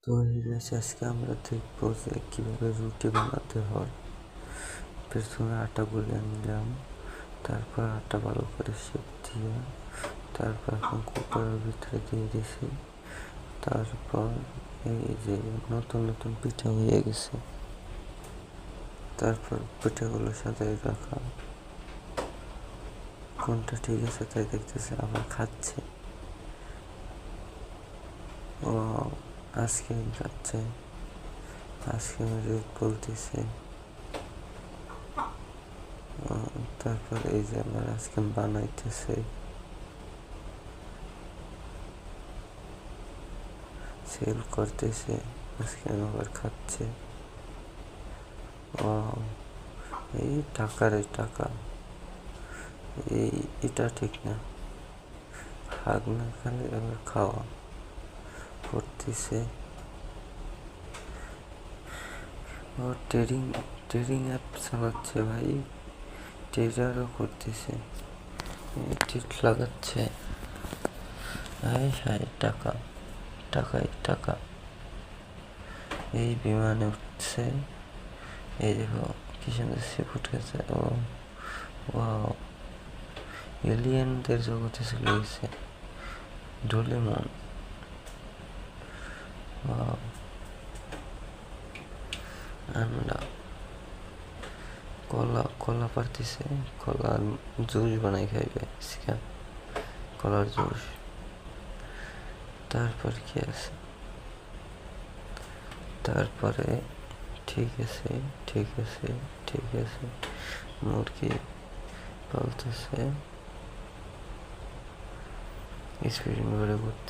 তো এই গেছে আজকে আমরা দেখবো যে কীভাবে রুটি বানাতে হয়। প্রথমে আটা গুলে নিলাম, তারপর আটা ভালো করে শেপ দিয়ে তারপর এখন কুকারের ভিতরে দিয়ে দিছি। তারপর এই যে নতুন নতুন পিঠা হয়ে গেছে, তারপর পিঠাগুলো সাজাই রাখা। কোনটা ঠিক আছে তাই দেখতেছে, আবার খাচ্ছে। ও আইসক্রিম খাচ্ছে, আইসক্রিম বলতেছে। তারপর এই যে আমার আইসক্রিম বানাইতেছে, সেল করতেছে, আইসক্রিম আবার খাচ্ছে। ও এই টাকারে টাকা, এটা ঠিক না। হাগ না খেলে আবার খাওয়া করতেছে। ও ট্রেডিং অ্যাপ চালাচ্ছে ভাই, ট্রেডারও করতেছে, টিট লাগাচ্ছে। হায় হায় টাকা, টাকায় টাকা। এই বিমানে উঠছে, এই দেখো কি সুন্দর সিফুট গেছে। ও ওয়াও, এলিয়েনদের জগতে চলে গেছে। Doraemon, wow. আন্ডা, কলা পারতেছে, কলার জুস বানাই খাইবে, কলার জুস। তারপর কি আছে, তারপরে ঠিক আছে ঠিক আছে ঠিক আছে, মুরগি পালতেছে, স্পিডিং করে ঘুরতে।